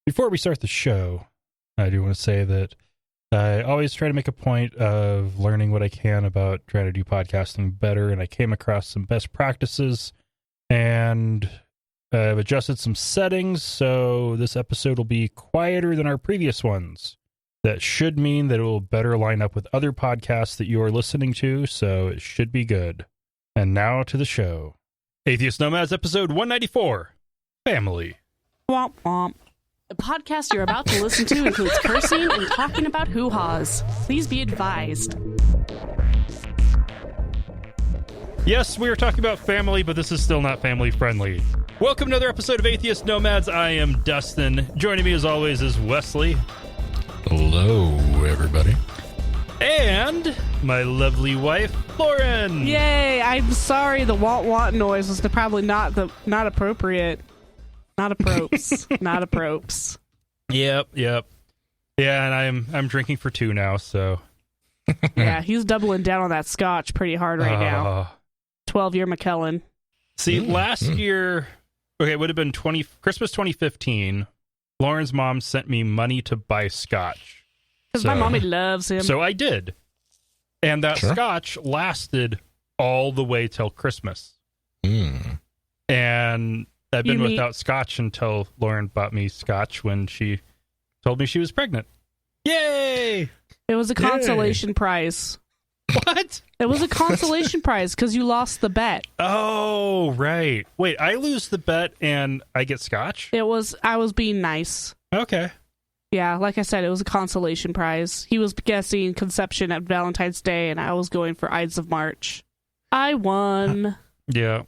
Before we start the show, I do want to say that I always try to make a point of learning what I can about trying to do podcasting better, and I came across some best practices, and I've adjusted some settings, so this episode will be quieter than our previous ones. That should mean that it will better line up with other podcasts that you are listening to, so it should be good. And now to the show. Atheist Nomads, episode 194, Family. Womp womp. The podcast you're about to listen to includes cursing and talking about hoo-haws. Please be advised. Yes, we are talking about family, but this is still not family friendly. Welcome to another episode of Atheist Nomads. I am Dustin. Joining me as always is Wesley. Hello, everybody. And my lovely wife, Lauren. Yay! I'm sorry the womp noise was probably not appropriate. Not approps. Not approps. Yep. Yeah, and I'm drinking for two now, so. Yeah, he's doubling down on that scotch pretty hard right now. 12-year McKellen. See, last year, okay, it would have been Christmas 2015, Lauren's mom sent me money to buy scotch. Because my mommy loves him. So I did. And that scotch lasted all the way till Christmas. And I've been without scotch until Lauren bought me scotch when she told me she was pregnant. Yay! It was a consolation prize. What? It was a consolation prize because you lost the bet. Oh, right. Wait, I lose the bet and I get scotch? I was being nice. Okay. Yeah, like I said, it was a consolation prize. He was guessing conception at Valentine's Day, and I was going for Ides of March. I won. Yeah.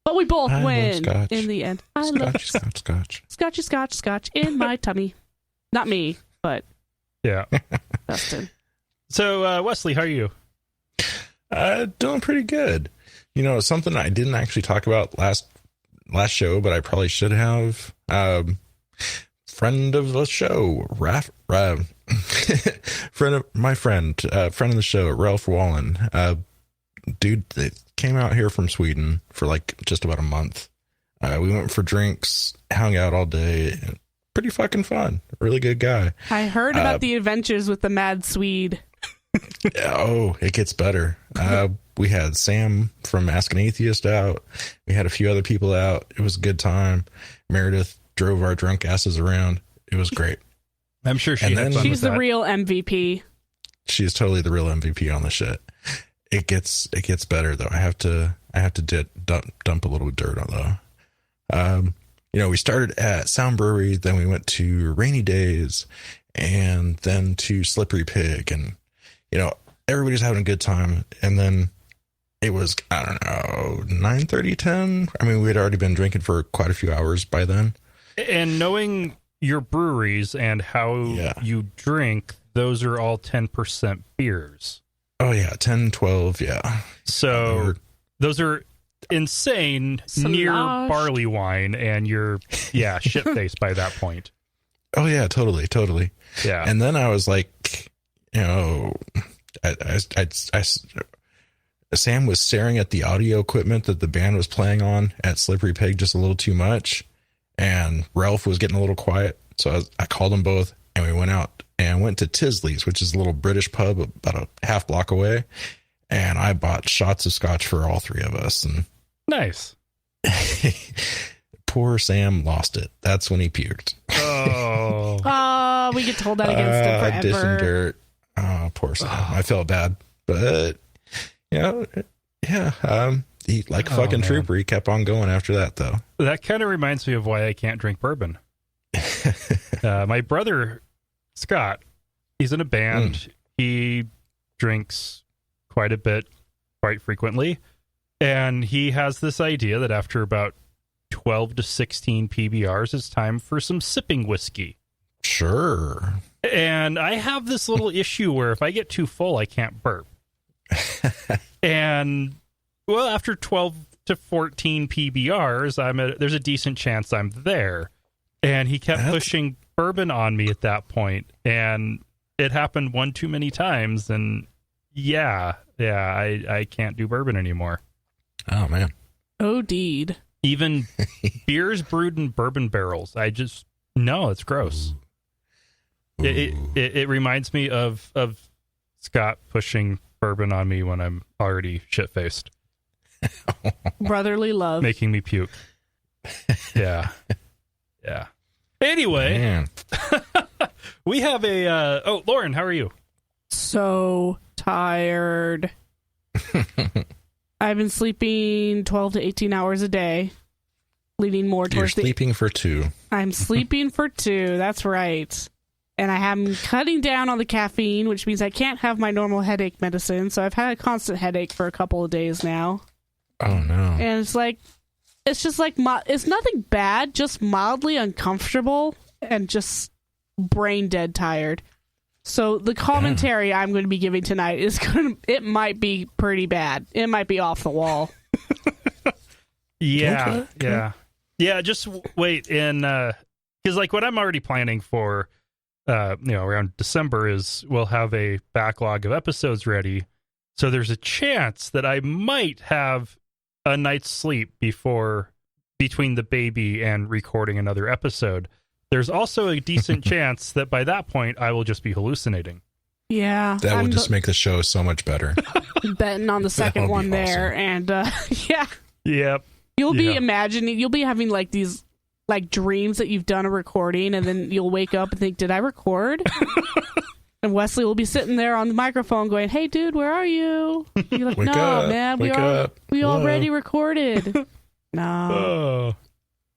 But we both win in the end. I love Scotch. Scotch in my tummy. Not me, but yeah, Dustin. So, Wesley, how are you? Doing pretty good. You know, something I didn't actually talk about last show, but I probably should have. Friend of the show, friend of the show, Ralph Wallen, dude that came out here from Sweden for like just about a month. We went for drinks, hung out all day. Pretty fucking fun. Really good guy. I heard about the adventures with the Mad Swede. Oh, it gets better. We had Sam from Ask an Atheist out. We had a few other people out. It was a good time. Meredith drove our drunk asses around. It was great. I'm sure she's the real MVP. She is totally the real MVP on the shit. It gets better though. I have to dump a little dirt on though. You know, we started at Sound Brewery, then we went to Rainy Days, and then to Slippery Pig, and you know, everybody's having a good time. And then it was, I don't know, 9:30, 10. I mean, we had already been drinking for quite a few hours by then. And knowing your breweries and how you drink, those are all 10% beers. Oh, yeah, 10, 12, yeah. So those are insane near barley wine, and you're, shit-faced by that point. Oh, yeah, totally. Yeah. And then I was like, you know, Sam was staring at the audio equipment that the band was playing on at Slippery Pig just a little too much. And Ralph was getting a little quiet. So I called them both and we went out and went to Tisley's, which is a little British pub about a half block away. And I bought shots of scotch for all three of us. And nice. Poor Sam lost it. That's when he puked. Oh, we get told that against him forever. Dish and dirt. Oh, poor Sam. I felt bad. But, you know, yeah. He, like a fucking trooper, he kept on going after that, though. That kind of reminds me of why I can't drink bourbon. My brother, Scott, he's in a band. He drinks quite a bit, quite frequently. And he has this idea that after about 12 to 16 PBRs, it's time for some sipping whiskey. Sure. And I have this little issue where if I get too full, I can't burp. And... well, after 12 to 14 PBRs, there's a decent chance I'm there. And he kept pushing bourbon on me at that point. And it happened one too many times. And I can't do bourbon anymore. Oh, man. Oh, deed. Even beers brewed in bourbon barrels, I just No, it's gross. Ooh. It reminds me of Scott pushing bourbon on me when I'm already shit-faced. Brotherly love. Making me puke. Yeah. Yeah. Anyway, Man. we have a... Lauren, how are you? So tired. I've been sleeping 12 to 18 hours a day, leaning more You're towards sleeping for 2. I'm sleeping for 2. That's right. And I am cutting down on the caffeine, which means I can't have my normal headache medicine. So I've had a constant headache for a couple of days now. Oh, no. And it's just like, it's nothing bad, just mildly uncomfortable and just brain dead tired. So the commentary I'm going to be giving tonight it might be pretty bad. It might be off the wall. Yeah. Okay. Yeah. Yeah, just wait. And, because like what I'm already planning for, around December is we'll have a backlog of episodes ready. So there's a chance that I might have a night's sleep between the baby and recording another episode. There's also a decent chance that by that point I will just be hallucinating. Yeah. That will just make the show so much better. Betting on the second one there. Awesome. And yeah. Yep. You'll be having like these like dreams that you've done a recording, and then you'll wake up and think, did I record? And Wesley will be sitting there on the microphone going, hey dude, where are you? You're like, Wake no, up, man, wake up. we Hello." already recorded. No.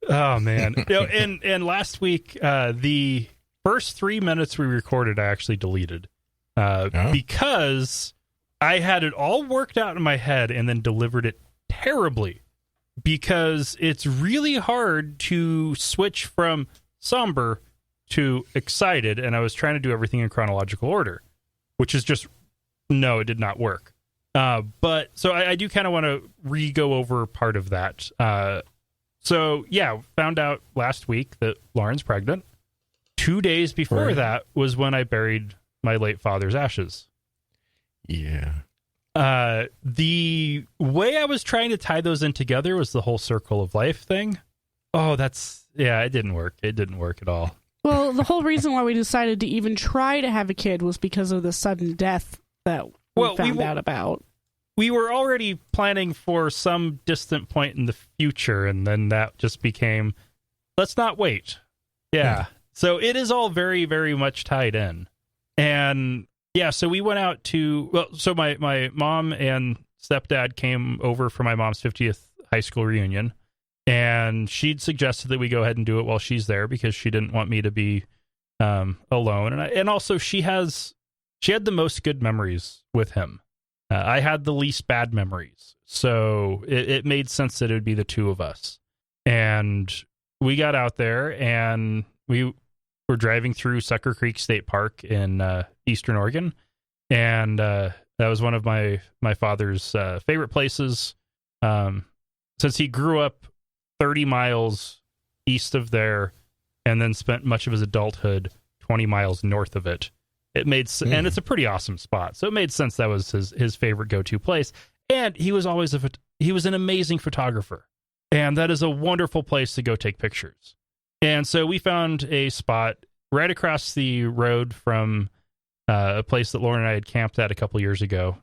Oh man. And last week, the first 3 minutes we recorded, I actually deleted because I had it all worked out in my head and then delivered it terribly. Because it's really hard to switch from somber to excited, and I was trying to do everything in chronological order, which is just, no, it did not work. But so I do kind of want to re-go over part of that. So yeah, found out last week that Lauren's pregnant. 2 days before that was when I buried my late father's ashes. Yeah. The way I was trying to tie those in together was the whole circle of life thing. Oh, it didn't work. It didn't work at all. Well, the whole reason why we decided to even try to have a kid was because of the sudden death that we found out about. We were already planning for some distant point in the future, and then that just became, let's not wait. Yeah. So it is all very, very much tied in. And yeah, so we went out so my mom and stepdad came over for my mom's 50th high school reunion, and she'd suggested that we go ahead and do it while she's there because she didn't want me to be alone. And also she had the most good memories with him. I had the least bad memories. So it made sense that it would be the two of us. And we got out there and we were driving through Sucker Creek State Park in Eastern Oregon. And that was one of my father's favorite places. Since he grew up 30 miles east of there and then spent much of his adulthood 20 miles north of it. And it's a pretty awesome spot. So it made sense that was his favorite go-to place. And he was always he was an amazing photographer. And that is a wonderful place to go take pictures. And so we found a spot right across the road from a place that Lauren and I had camped at a couple years ago.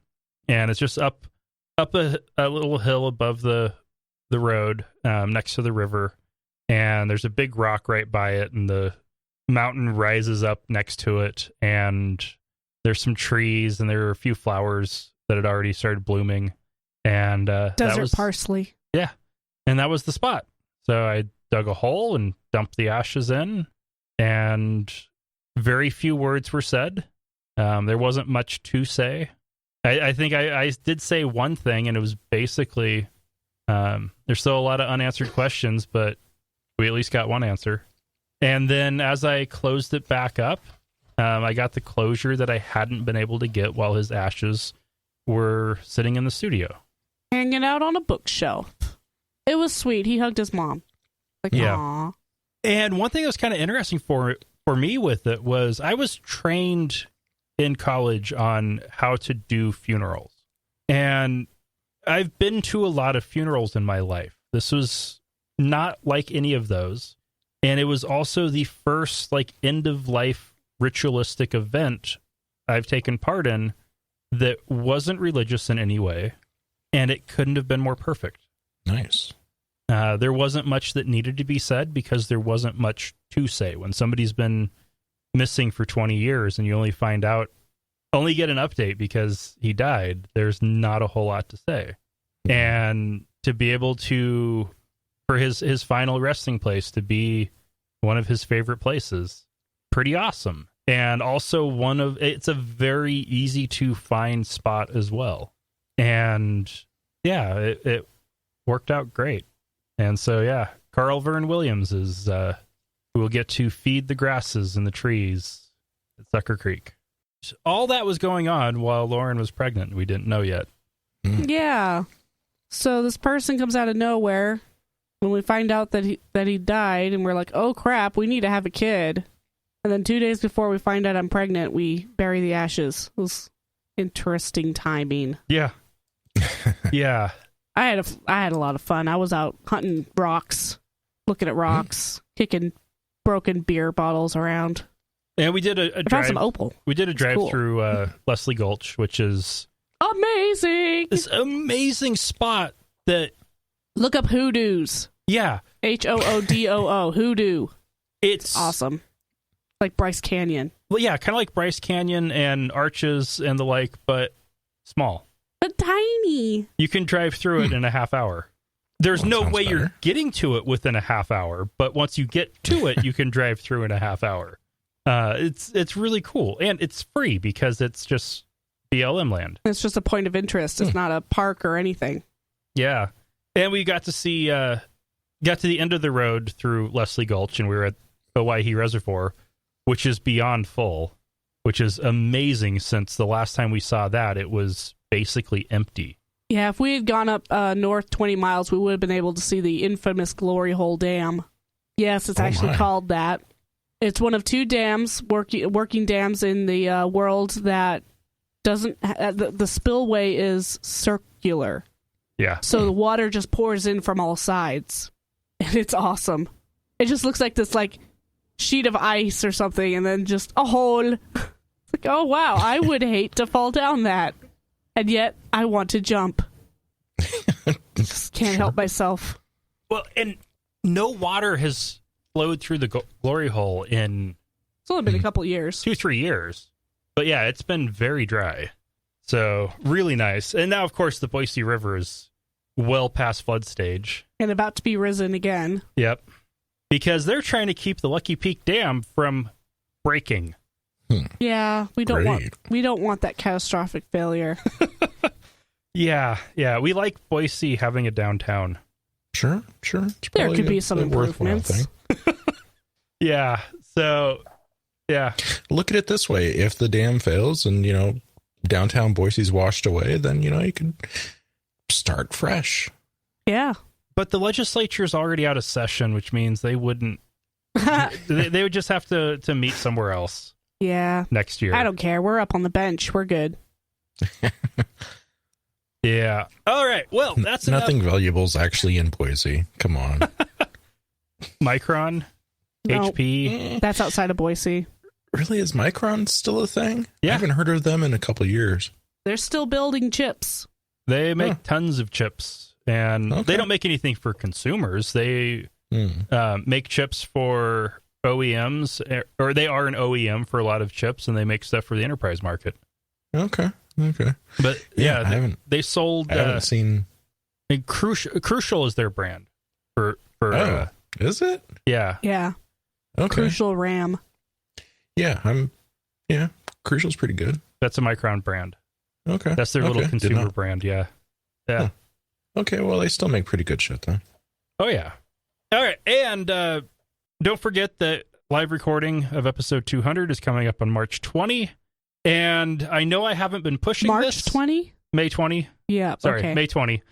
And it's just up a little hill above the road next to the river. And there's a big rock right by it, and the mountain rises up next to it, and there's some trees, and there are a few flowers that had already started blooming. And desert parsley. Yeah. And that was the spot. So I dug a hole and dumped the ashes in, and very few words were said. There wasn't much to say. I think I did say one thing, and it was basically there's still a lot of unanswered questions, but we at least got one answer. And then as I closed it back up, I got the closure that I hadn't been able to get while his ashes were sitting in the studio. Hanging out on a bookshelf. It was sweet. He hugged his mom. Like, yeah. Aw. And one thing that was kind of interesting for me with it was I was trained in college on how to do funerals. And I've been to a lot of funerals in my life. This was not like any of those. And it was also the first like end of life ritualistic event I've taken part in that wasn't religious in any way, and it couldn't have been more perfect. Nice. There wasn't much that needed to be said because there wasn't much to say. When somebody's been missing for 20 years and you only get an update because he died, there's not a whole lot to say. And to be able to, for his final resting place to be one of his favorite places, pretty awesome. And also it's a very easy to find spot as well. And yeah, it worked out great. And so, yeah, Carl Vern Williams is who will get to feed the grasses and the trees at Sucker Creek. All that was going on while Lauren was pregnant. We didn't know yet. Yeah. So this person comes out of nowhere when we find out that he died, and we're like, oh crap, we need to have a kid. And then 2 days before we find out I'm pregnant, we bury the ashes. It was interesting timing. Yeah. Yeah. I had a lot of fun. I was out hunting rocks, looking at rocks, kicking broken beer bottles around. And we did a I drive. found some opal. We did a drive cool. through Leslie Gulch, which is Amazing. this amazing spot that. Look up hoodoos. Yeah. HOODOO. Hoodoo. It's awesome. Like Bryce Canyon. Well, yeah, kind of like Bryce Canyon and Arches and the like, but small. But tiny. You can drive through it in a half hour. There's no way you're getting to it within a half hour, but once you get to it, you can drive through in a half hour. It's really cool, and it's free because it's just BLM land. It's just a point of interest. It's not a park or anything. Yeah, and we got to see, got to the end of the road through Leslie Gulch, and we were at Owaihi Reservoir, which is beyond full, which is amazing since the last time we saw that, it was basically empty. Yeah, if we had gone up north 20 miles, we would have been able to see the infamous Glory Hole Dam. Yes, it's actually called that. It's one of two dams, working dams in the world that doesn't... the spillway is circular. Yeah. So the water just pours in from all sides. And it's awesome. It just looks like this sheet of ice or something, and then just a hole. It's like, oh wow, I would hate to fall down that. And yet, I want to jump. Just can't help myself. Well, and no water has flowed through the glory hole in... It's only been a couple years. 2-3 years. But yeah, it's been very dry. So, really nice. And now, of course, the Boise River is well past flood stage. And about to be risen again. Yep. Because they're trying to keep the Lucky Peak Dam from breaking. Yeah, we don't want that catastrophic failure. Yeah. We like Boise having a downtown. Sure. There could be some improvements. Yeah. So, yeah. Look at it this way: if the dam fails and downtown Boise's washed away, then you can start fresh. Yeah. But the legislature's already out of session, which means they wouldn't. they would just have to meet somewhere else. Yeah. Next year. I don't care. We're up on the bench. We're good. Yeah. All right. Well, that's nothing valuable is actually in Boise. Come on. Micron, No, HP. That's outside of Boise. Really, is Micron still a thing? Yeah. I haven't heard of them in a couple of years. They're still building chips. They make tons of chips, and they don't make anything for consumers. They make chips for OEMs, or they are an OEM for a lot of chips, and they make stuff for the enterprise market. Okay. But they sold. I haven't seen. Crucial is their brand. Is it? Yeah. Yeah. Okay. Crucial RAM. Yeah, Crucial's pretty good. That's a Micron brand. Okay. That's their little consumer brand. Yeah. Huh. Okay, well, they still make pretty good shit then. Oh yeah. All right, and don't forget that live recording of episode 200 is coming up on March 20. And I know I haven't been pushing March this. 20? May 20? Yeah, Sorry, okay. May 20.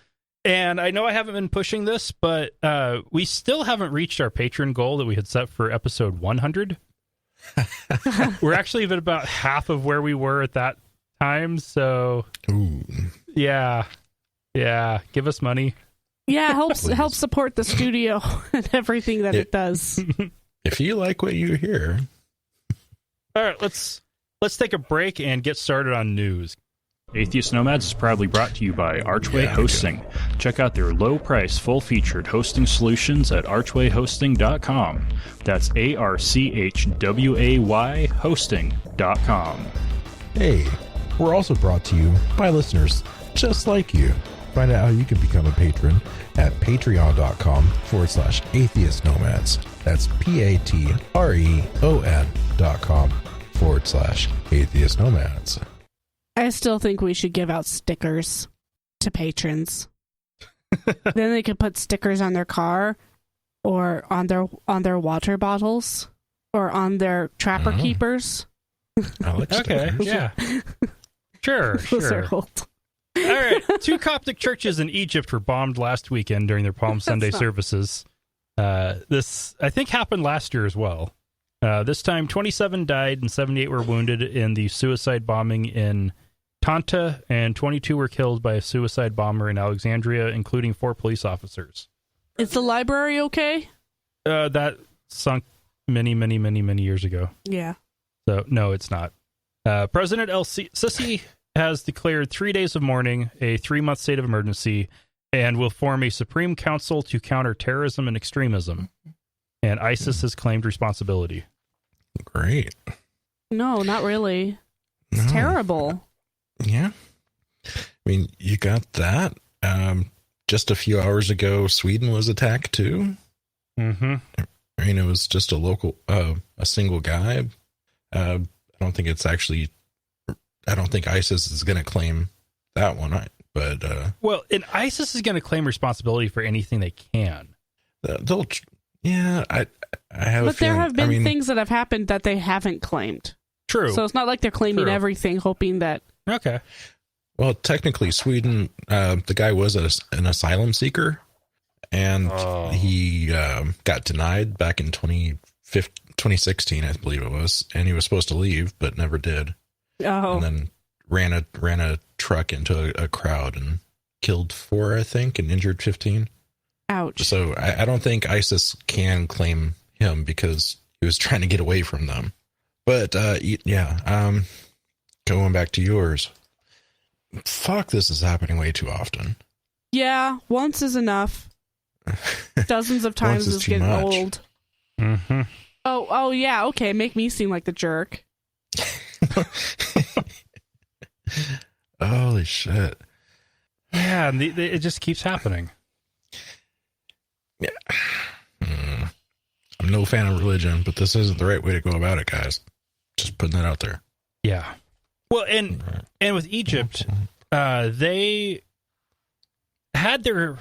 And I know I haven't been pushing this, but we still haven't reached our patron goal that we had set for episode 100. We're actually at about half of where we were at that time, so... Ooh. Yeah, give us money. Yeah, help support the studio and everything that it does. if you like what you hear. All right, let's take a break and get started on news. Atheist Nomads is proudly brought to you by Archway Hosting. Check out their low-price, full-featured hosting solutions at archwayhosting.com. That's ARCHWAY hosting.com. Hey, we're also brought to you by listeners just like you. Find out how you can become a patron at patreon.com/atheist nomads. That's patreon.com/atheist nomads. I still think we should give out stickers to patrons. Then they could put stickers on their car or on their water bottles or on their trapper keepers. I like Okay, yeah. Sure. Those are old. All right. 2 Coptic churches in Egypt were bombed last weekend during their Palm Sunday services. This, I think, happened last year as well. This time, 27 died and 78 were wounded in the suicide bombing in Tanta, and 22 were killed by a suicide bomber in Alexandria, including 4 police officers. Is the library okay? That sunk many years ago. Yeah. So, no, it's not. President El-Sisi has declared 3 days of mourning, a 3-month state of emergency, and will form a Supreme Council to counter terrorism and extremism. And ISIS has claimed responsibility. Great. No, not really. It's terrible. Yeah. I mean, you got that. Just a few hours ago, Sweden was attacked too. Mm-hmm. I mean, it was just a single guy. I don't think ISIS is going to claim that one, but well, and ISIS is going to claim responsibility for anything they can. They'll, yeah. I have. But there have been things that have happened that they haven't claimed. True. So it's not like they're claiming everything, hoping that. Okay. Well, technically, Sweden, the guy was an asylum seeker, and he got denied back in 2016, I believe it was, and he was supposed to leave, but never did. Oh. And then ran a truck into a crowd and killed 4, I think, and injured 15. Ouch. So I don't think ISIS can claim him because he was trying to get away from them. But yeah, going back to yours. Fuck, this is happening way too often. Yeah, once is enough. Dozens of times is getting old. Mm-hmm. Oh yeah, okay, make me seem like the jerk. Holy shit. Yeah, and it just keeps happening. Yeah. I'm no fan of religion, but this isn't the right way to go about it, guys. Just putting that out there. Yeah. Well, and with Egypt, they had their,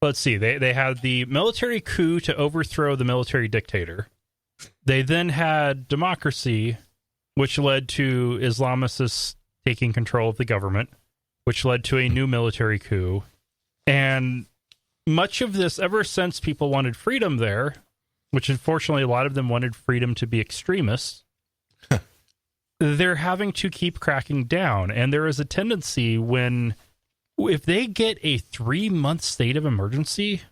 let's see, they had the military coup to overthrow the military dictator. They then had democracy, which led to Islamists taking control of the government, which led to a new military coup. And much of this, ever since people wanted freedom there, which unfortunately a lot of them wanted freedom to be extremists, they're having to keep cracking down. And there is a tendency if they get a 3-month state of emergency,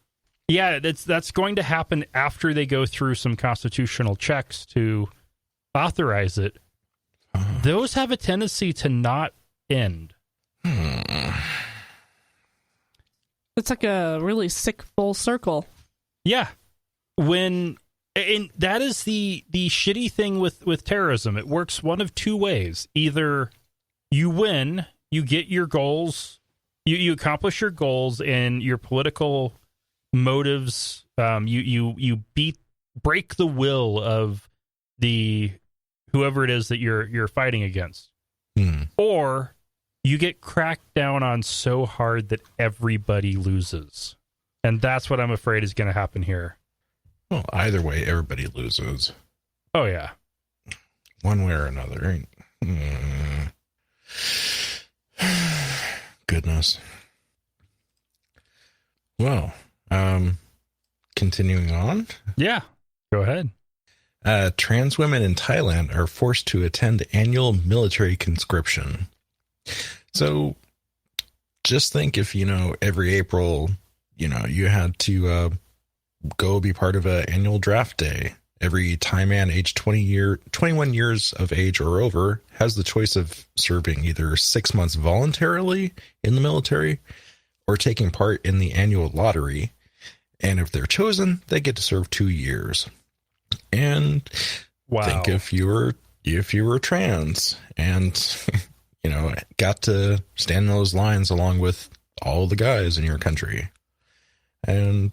yeah, that's going to happen after they go through some constitutional checks to authorize it. Those have a tendency to not end. It's like a really sick full circle. Yeah. And that is the shitty thing with terrorism. It works one of 2 ways. Either you win, you get your goals, you accomplish your goals and your political motives, you break the will of the whoever it is that you're fighting against. Or you get cracked down on so hard that everybody loses. And that's what I'm afraid is going to happen here. Well, either way, everybody loses. Oh, yeah. One way or another. Goodness. Well, continuing on. Yeah, go ahead. Trans women in Thailand are forced to attend annual military conscription. So just think if, every April, you had to go be part of an annual draft day. Every Thai man aged 21 years of age or over has the choice of serving either 6 months voluntarily in the military or taking part in the annual lottery. And if they're chosen, they get to serve 2 years. And think if you were trans and, got to stand in those lines along with all the guys in your country. And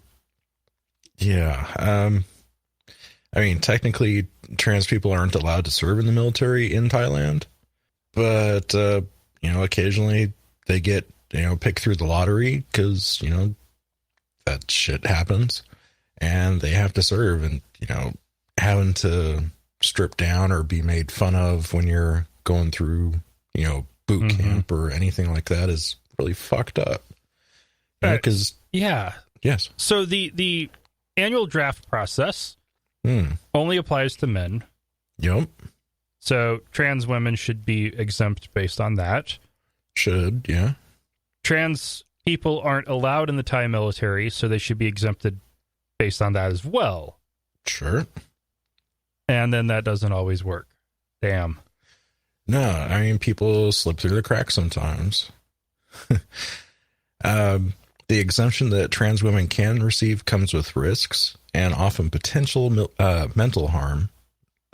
yeah, I mean, technically, trans people aren't allowed to serve in the military in Thailand, but, occasionally they get, picked through the lottery because, that shit happens and they have to serve, and, having to strip down or be made fun of when you're going through, boot camp or anything like that is really fucked up. Because, yes. So the annual draft process only applies to men. Yep. So trans women should be exempt based on that. Should, yeah. Trans people aren't allowed in the Thai military, so they should be exempted based on that as well. Sure. And then that doesn't always work. Damn. No, I mean, people slip through the cracks sometimes. The exemption that trans women can receive comes with risks and often potential mental harm.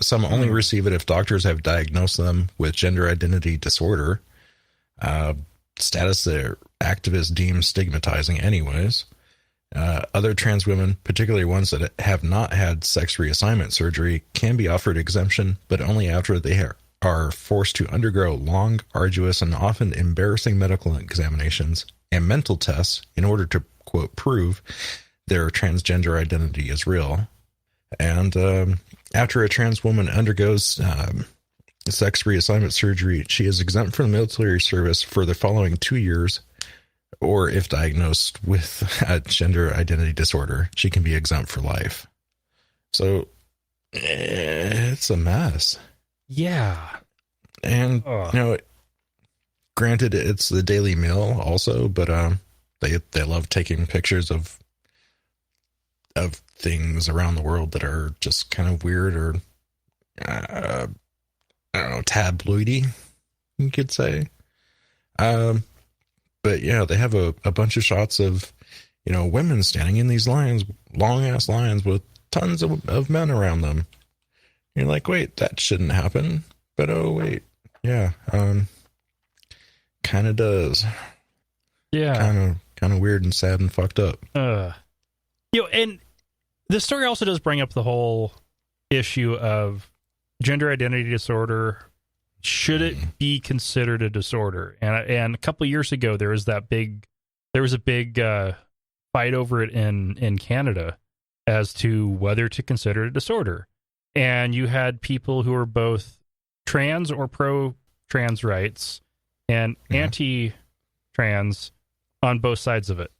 Some only receive it if doctors have diagnosed them with gender identity disorder, status that activists deem stigmatizing anyways. Other trans women, particularly ones that have not had sex reassignment surgery, can be offered exemption, but only after they are forced to undergo long, arduous, and often embarrassing medical examinations and mental tests in order to, quote, prove their transgender identity is real. And after a trans woman undergoes sex reassignment surgery, she is exempt from military service for the following 2 years, or if diagnosed with a gender identity disorder, she can be exempt for life. So it's a mess. Yeah. And, granted, it's the Daily Mail also, but they love taking pictures of things around the world that are just kind of weird or, I don't know, tabloidy, you could say. But yeah, they have a bunch of shots of, women standing in these lines, long ass lines with tons of men around them. You're like, wait, that shouldn't happen. But oh wait, yeah, kind of does. Yeah, kind of weird and sad and fucked up. And the story also does bring up the whole issue of gender identity disorder. Should it be considered a disorder? And a couple of years ago, there was a big fight over it in Canada as to whether to consider it a disorder. And you had people who were both trans or pro-trans rights and anti-trans on both sides of it.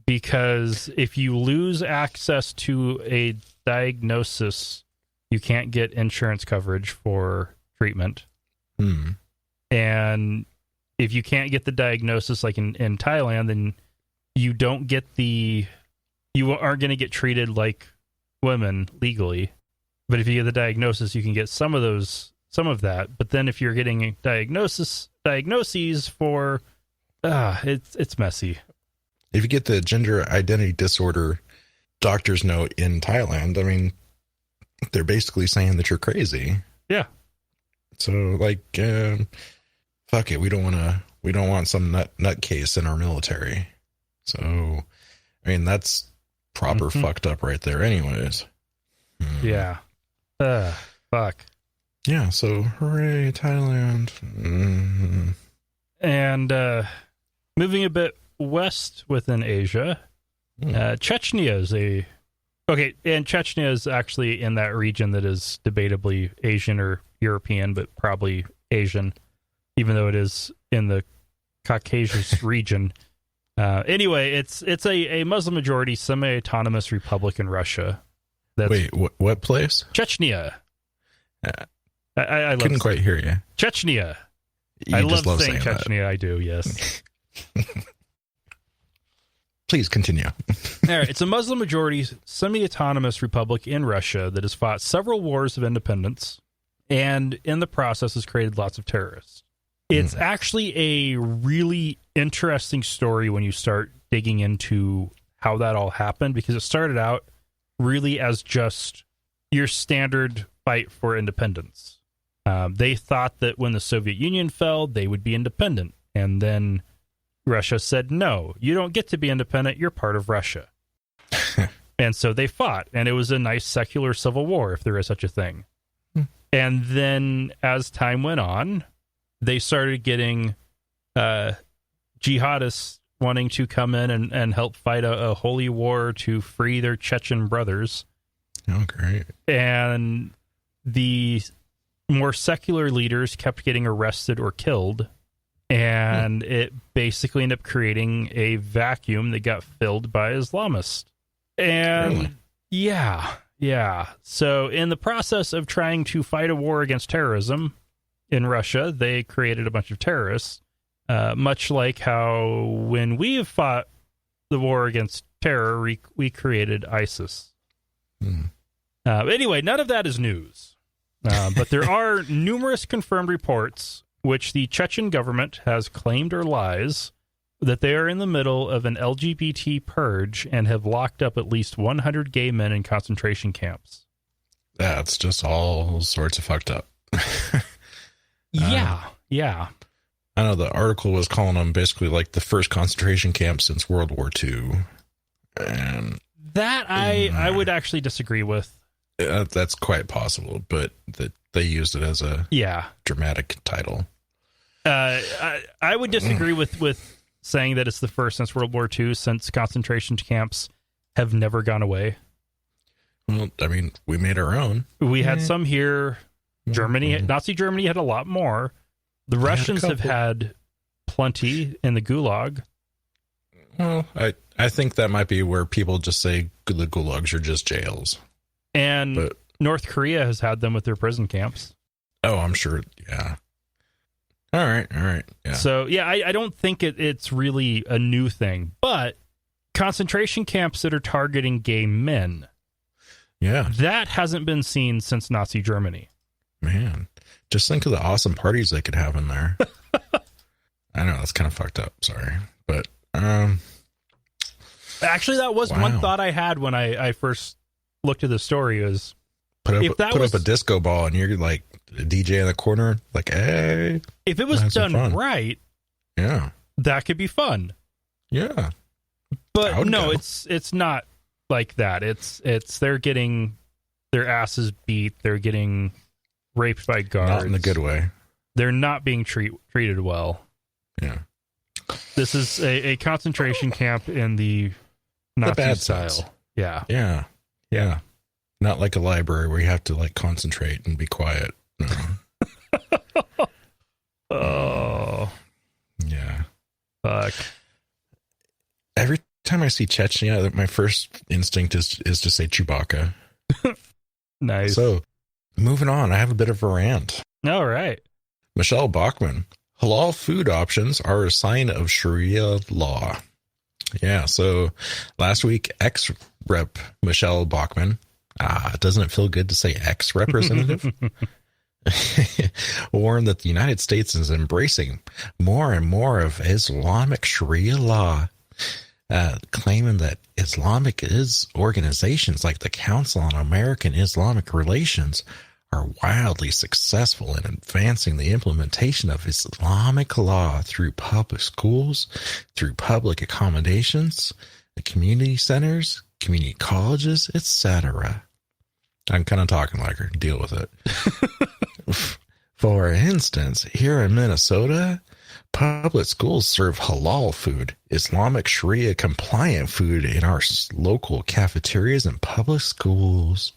Because if you lose access to a diagnosis, you can't get insurance coverage for treatment. And if you can't get the diagnosis, like in Thailand, then you aren't going to get treated like women legally. But if you get the diagnosis, you can get some of that. But then if you're getting diagnoses for, it's messy. If you get the gender identity disorder doctor's note in Thailand, I mean, they're basically saying that you're crazy. Yeah. So like, fuck it. We don't want some nutcase in our military. So, I mean, that's proper fucked up right there anyways. Yeah. Fuck. Yeah. So hooray, Thailand. And, moving a bit west within Asia, Chechnya is and Chechnya is actually in that region that is debatably Asian or European, but probably Asian, even though it is in the Caucasus region. Anyway, it's a Muslim majority semi-autonomous republic in Russia. Wait, what place? Chechnya. I couldn't quite hear you. Chechnya. I love saying Chechnya. I do, yes. Please continue. All right. It's a Muslim-majority, semi-autonomous republic in Russia that has fought several wars of independence and in the process has created lots of terrorists. It's actually a really interesting story when you start digging into how that all happened, because it started out really as just your standard fight for independence. They thought that when the Soviet Union fell, they would be independent. And then Russia said, no, you don't get to be independent. You're part of Russia. And so they fought, and it was a nice secular civil war, if there is such a thing. And then as time went on, they started getting jihadists wanting to come in and help fight a holy war to free their Chechen brothers. Oh, great. And the more secular leaders kept getting arrested or killed. And it basically ended up creating a vacuum that got filled by Islamists. And Really? yeah. So in the process of trying to fight a war against terrorism in Russia, they created a bunch of terrorists, much like how when we have fought the war against terror, we created ISIS. Anyway, none of that is news. But there are numerous confirmed reports which the Chechen government has claimed are lies, that they are in the middle of an LGBT purge and have locked up at least 100 gay men in concentration camps. That's just all sorts of fucked up. Yeah. I know the article was calling them basically like the first concentration camp since World War II. And That I would actually disagree with. that's quite possible, but that they used it as a dramatic title. I would disagree with saying that it's the first since World War II, since concentration camps have never gone away. Well, I mean, we made our own. We had some here. Nazi Germany had a lot more. The Russians have had plenty in the Gulag. Well, I think that might be where people just say the gulags are just jails. And North Korea has had them with their prison camps. Oh, I'm sure. Yeah. All right. Yeah. So, I don't think it's really a new thing. But concentration camps that are targeting gay men, that hasn't been seen since Nazi Germany. Man, just think of the awesome parties they could have in there. I know, that's kind of fucked up. Sorry. But, actually, that was one thought I had when I first looked at the story is put up a disco ball and you're like a DJ in the corner, like, hey. If it was done right, that could be fun. Yeah. But no, it's not like that. It's they're getting their asses beat. They're getting raped by guards. Not in a good way. They're not being treated well. Yeah. This is a concentration camp in the Nazi style. Sense. Yeah. Yeah. Not like a library where you have to like concentrate and be quiet. No. Oh. Yeah. Fuck. Every time I see Chechnya, my first instinct is to say Chewbacca. Nice. So, moving on, I have a bit of a rant. All right. Michelle Bachmann. Halal food options are a sign of Sharia law. Yeah, so last week, ex-rep Michelle Bachmann, doesn't it feel good to say ex-representative? Warned that the United States is embracing more and more of Islamic Sharia law, claiming that Islamic organizations like the Council on American Islamic Relations are wildly successful in advancing the implementation of Islamic law through public schools, through public accommodations, the community centers, community colleges, etc. I'm kind of talking like her. Deal with it. For instance, here in Minnesota, public schools serve halal food, Islamic Sharia compliant food in our local cafeterias and public schools.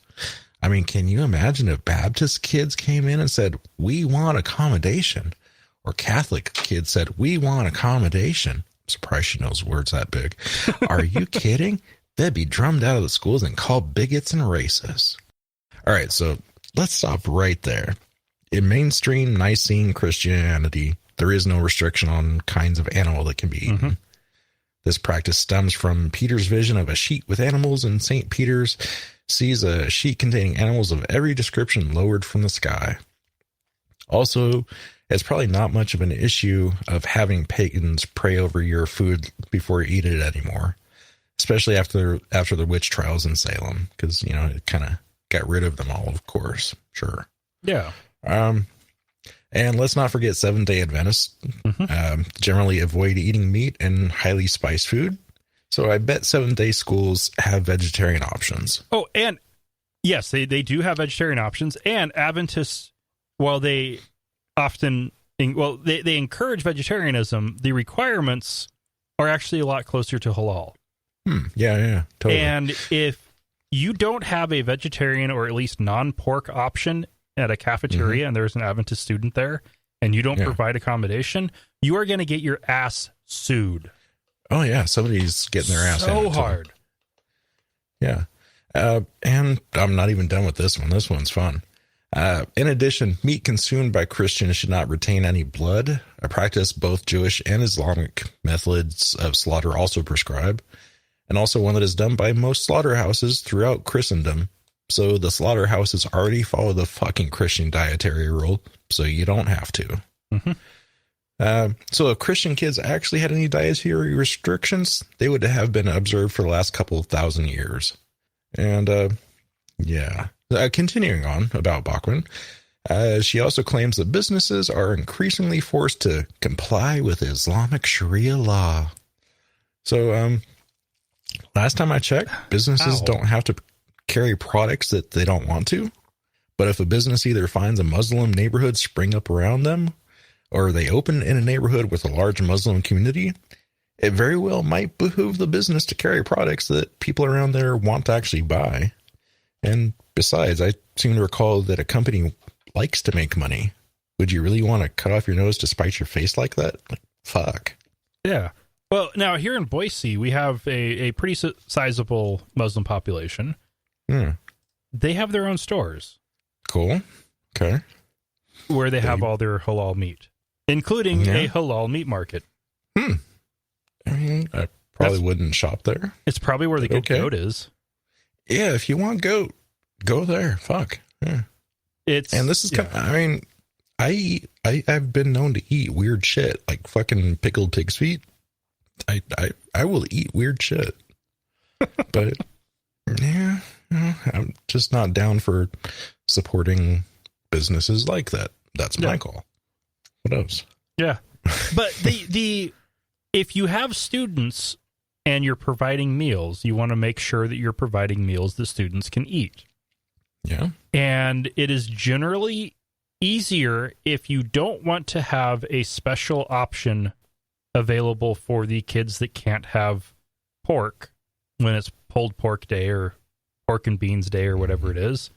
I mean, can you imagine if Baptist kids came in and said, we want accommodation? Or Catholic kids said, we want accommodation? I'm surprised she knows words that big. Are you kidding? They'd be drummed out of the schools and called bigots and racists. All right, so let's stop right there. In mainstream Nicene Christianity, there is no restriction on kinds of animal that can be eaten. This practice stems from Peter's vision of a sheet with animals, and St. Peter's sees a sheet containing animals of every description lowered from the sky. Also, it's probably not much of an issue of having pagans pray over your food before you eat it anymore, especially after the witch trials in Salem, because, you know, it kind of got rid of them all, of course. Sure. Yeah. And let's not forget Seventh-day Adventists generally avoid eating meat and highly spiced food. So I bet Seventh-day schools have vegetarian options. Oh, and yes, they do have vegetarian options. And Adventists, while they often, they encourage vegetarianism, the requirements are actually a lot closer to halal. Yeah, totally. And if you don't have a vegetarian or at least non-pork option at a cafeteria and there's an Adventist student there and you don't provide accommodation, you are going to get your ass sued. Oh, yeah. Somebody's getting their ass so hard. Yeah. And I'm not even done with this one. This one's fun. In addition, meat consumed by Christians should not retain any blood, a practice both Jewish and Islamic methods of slaughter also prescribe, and also one that is done by most slaughterhouses throughout Christendom. So the slaughterhouses already follow the fucking Christian dietary rule, so you don't have to. So if Christian kids actually had any dietary restrictions, they would have been observed for the last couple of thousand years. And continuing on about Bachman, she also claims that businesses are increasingly forced to comply with Islamic Sharia law. So last time I checked, businesses don't have to carry products that they don't want to. But if a business either finds a Muslim neighborhood spring up around them, or they open in a neighborhood with a large Muslim community, it very well might behoove the business to carry products that people around there want to actually buy. And besides, I seem to recall that a company likes to make money. Would you really want to cut off your nose to spite your face like that? Like, fuck. Yeah. Well, now here in Boise, we have a pretty sizable Muslim population. They have their own stores. Cool. Okay. Where they have all their halal meat, including a halal meat market. I mean, I probably wouldn't shop there. It's probably where the good goat is. Yeah, if you want goat, go there. Fuck. Yeah. And this is I mean, I've been known to eat weird shit, like fucking pickled pig's feet. I will eat weird shit. But yeah, I'm just not down for supporting businesses like that. That's my call. What else? Yeah. But if you have students and you're providing meals, you want to make sure that you're providing meals that students can eat. Yeah. And it is generally easier if you don't want to have a special option available for the kids that can't have pork when it's pulled pork day or pork and beans day or whatever it is.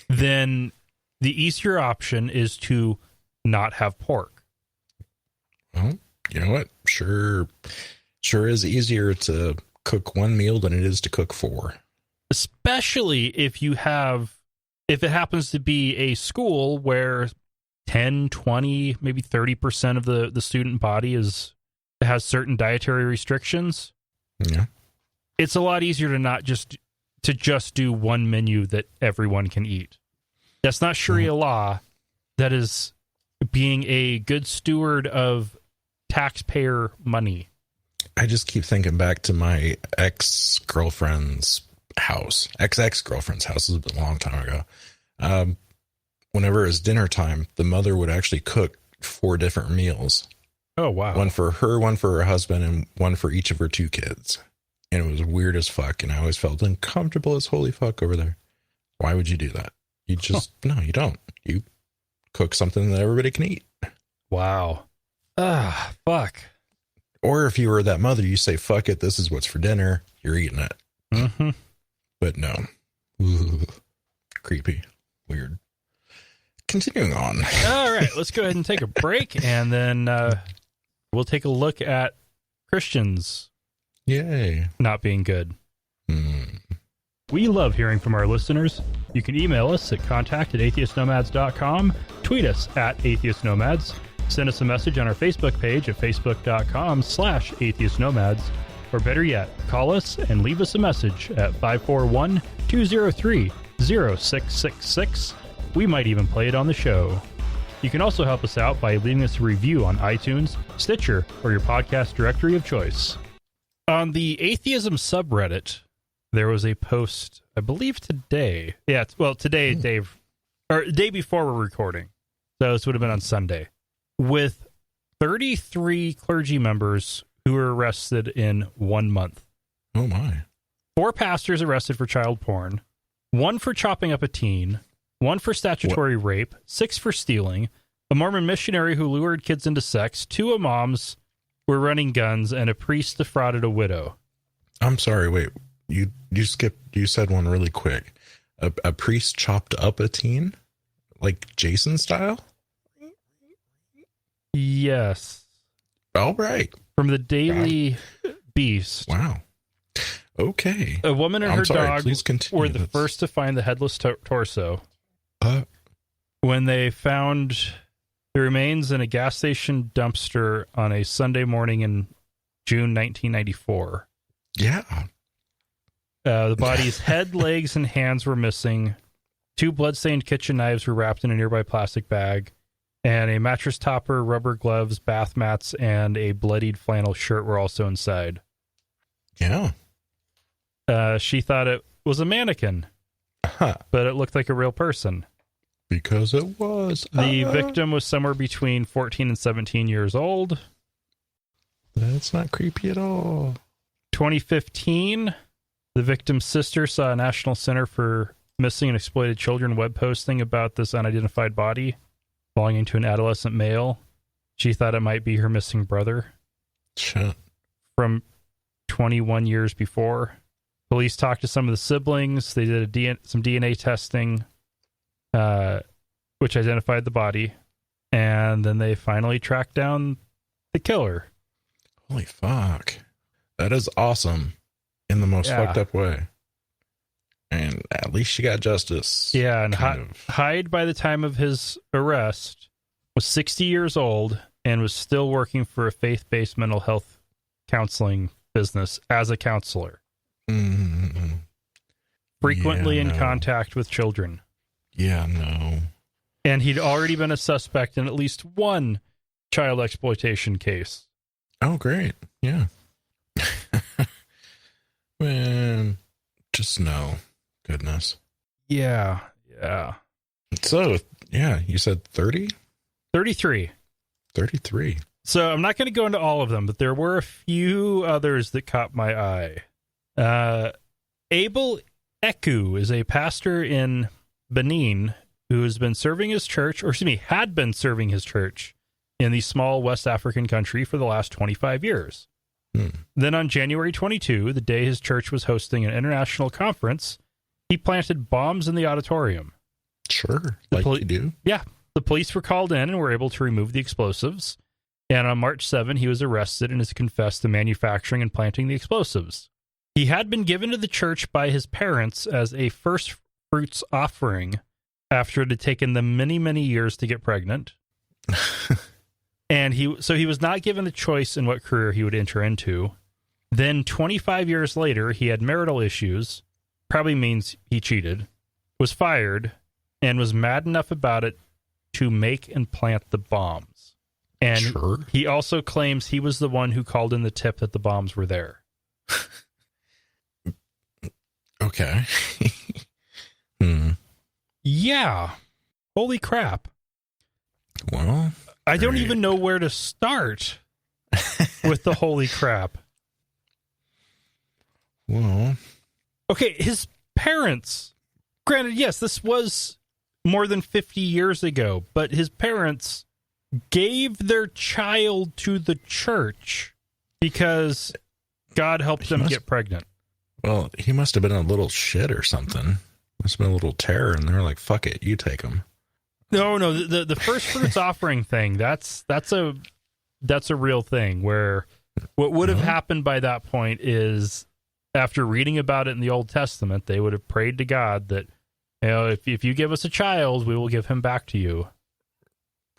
Then the easier option is to not have pork. Well, you know what? Sure is easier to cook one meal than it is to cook four. Especially if it happens to be a school where 10, 20, maybe 30% of the student body has certain dietary restrictions. Yeah. It's a lot easier to just do one menu that everyone can eat. That's not Sharia law. That is being a good steward of taxpayer money. I just keep thinking back to my ex-girlfriend's house. Ex-girlfriend's house. This has been a long time ago. Whenever it was dinner time, the mother would actually cook 4 different meals. Oh, wow. One for her, one for her husband, and one for each of her 2 kids. And it was weird as fuck, and I always felt uncomfortable as holy fuck over there. Why would you do that? You just, no, you don't. You cook something that everybody can eat. Wow. Fuck. Or if you were that mother, you say, fuck it, this is what's for dinner. You're eating it. Mm-hmm. But no. Ooh, creepy. Weird. Continuing on. All right, let's go ahead and take a break, and then we'll take a look at Christians. Yay. Not being good. We love hearing from our listeners. You can email us at contact@atheistnomads.com, tweet us @atheistnomads, send us a message on our Facebook page at facebook.com/atheistnomads, or better yet, call us and leave us a message at 541-203-0666. We might even play it on the show. You can also help us out by leaving us a review on iTunes, Stitcher, or your podcast directory of choice. On the atheism subreddit, there was a post, I believe today. Yeah, today, Dave, or day before we're recording. So this would have been on Sunday. With 33 clergy members who were arrested in 1 month. Oh, my. 4 pastors arrested for child porn, 1 for chopping up a teen, 1 for statutory rape, 6 for stealing, a Mormon missionary who lured kids into sex, 2 imams were running guns, and a priest defrauded a widow. I'm sorry, wait. You said one really quick. A priest chopped up a teen? Like Jason style? Yes. All right. From the Daily Beast. Wow. Okay. A woman and her dog were the That's... first to find the headless torso. When they found the remains in a gas station dumpster on a Sunday morning in June 1994. Yeah. The body's head, legs, and hands were missing. 2 blood-stained kitchen knives were wrapped in a nearby plastic bag. And a mattress topper, rubber gloves, bath mats, and a bloodied flannel shirt were also inside. Yeah. She thought it was a mannequin, but it looked like a real person. Because it was. The victim was somewhere between 14 and 17 years old. That's not creepy at all. 2015, the victim's sister saw a National Center for Missing and Exploited Children web posting about this unidentified body belonging to an adolescent male. She thought it might be her missing brother. Shit. From 21 years before. Police talked to some of the siblings. They did some DNA testing, which identified the body. And then they finally tracked down the killer. Holy fuck. That is awesome in the most fucked up way. And at least she got justice. Yeah, and Hyde, by the time of his arrest, was 60 years old and was still working for a faith-based mental health counseling business as a counselor. Mm-hmm. Frequently in contact with children. Yeah, no. And he'd already been a suspect in at least 1 child exploitation case. Oh, great. Yeah. Man, just no. Goodness. Yeah. So, yeah, you said 30? 33. 33. So I'm not going to go into all of them, but there were a few others that caught my eye. Abel Eku is a pastor in Benin who has been serving his church, had been serving his church in the small West African country for the last 25 years. Then on January 22, the day his church was hosting an international conference, he planted bombs in the auditorium. Sure, like you do. Yeah. The police were called in and were able to remove the explosives. And on March 7, he was arrested and has confessed to manufacturing and planting the explosives. He had been given to the church by his parents as a first fruits offering after it had taken them many, many years to get pregnant. And he was not given a choice in what career he would enter into. Then 25 years later, he had marital issues, probably means he cheated, was fired, and was mad enough about it to make and plant the bombs. And he also claims he was the one who called in the tip that the bombs were there. Okay. Yeah. Holy crap. Well, I don't even know where to start with the holy crap. Well, okay, his parents, granted, yes, this was more than 50 years ago, but his parents gave their child to the church because God helped them get pregnant. Well, he must have been a little shit or something. Must have been a little terror, and they're like, fuck it, you take them. No, the first fruits offering thing, that's a real thing, where what would have happened by that point is, after reading about it in the Old Testament, they would have prayed to God that, if you give us a child, we will give him back to you.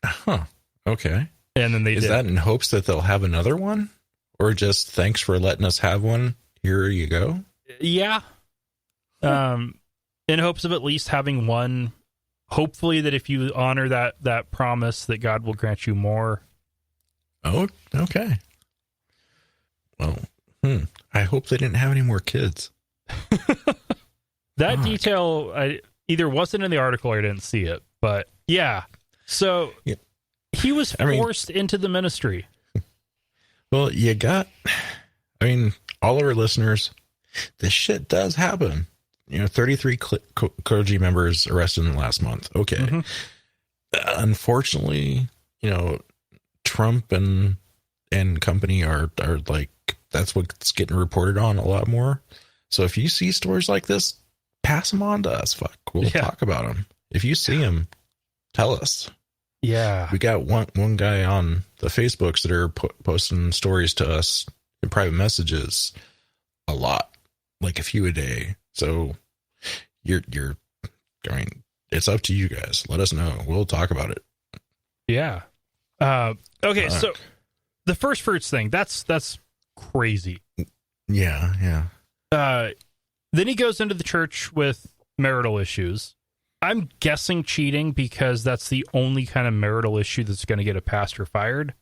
Huh. Okay. And then they Is that in hopes that they'll have another one? Or just thanks for letting us have one. Here you go. Yeah. In hopes of at least having one. Hopefully that if you honor that promise, that God will grant you more. Oh, okay. Well, I hope they didn't have any more kids. That detail I either wasn't in the article or I didn't see it. But yeah. So he was forced into the ministry. Well, all of our listeners, this shit does happen. 33 clergy members arrested in the last month. Okay. Mm-hmm. Unfortunately, Trump and company are like, that's what's getting reported on a lot more. So if you see stories like this, pass them on to us. Fuck, we'll talk about them. If you see them, tell us. Yeah. We got one guy on the Facebooks that are posting stories to us in private messages a lot, like a few a day. So it's up to you guys. Let us know. We'll talk about it. Yeah. Okay. Fuck. So the first fruits thing, that's crazy. Yeah. Then he goes into the church with marital issues. I'm guessing cheating because that's the only kind of marital issue that's going to get a pastor fired.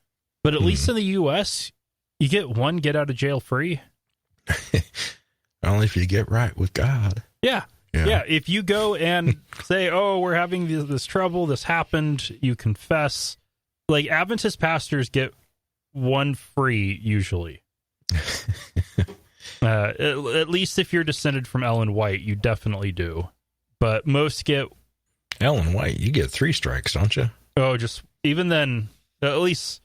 But at least in the U.S., you get one get out of jail free. Only if you get right with God. Yeah. If you go and say, oh, we're having this trouble, this happened, you confess. Like Adventist pastors get one free usually. At least if you're descended from Ellen White, you definitely do. But most get Ellen White. You get 3 strikes, don't you? Oh, just even then. At least,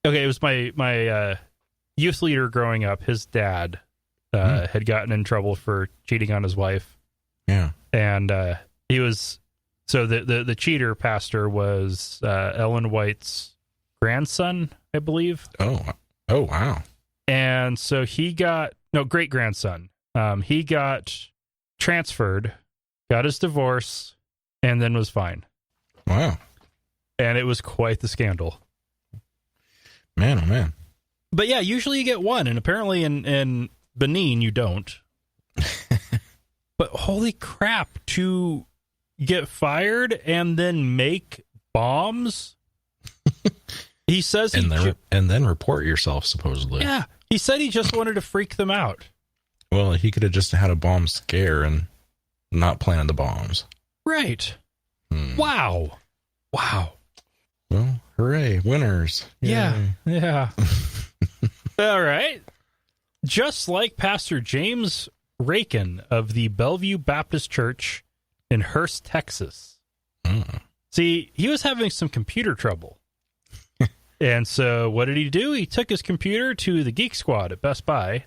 okay. It was my youth leader growing up. His dad had gotten in trouble for cheating on his wife. Yeah, and he was the cheater pastor was Ellen White's grandson, I believe. Oh wow. And so he got great grandson. He got transferred, got his divorce, and then was fine. Wow. And it was quite the scandal. Man, oh man. But yeah, usually you get one, and apparently in Benin you don't. But holy crap, to get fired and then make bombs? He says and then report yourself, supposedly. Yeah. He said he just wanted to freak them out. Well, he could have just had a bomb scare and not planned the bombs. Right. Wow. Well, hooray, winners. Yay. Yeah. All right. Just like Pastor James Rakin of the Bellevue Baptist Church in Hurst, Texas. See, he was having some computer trouble. And so what did he do? He took his computer to the Geek Squad at Best Buy,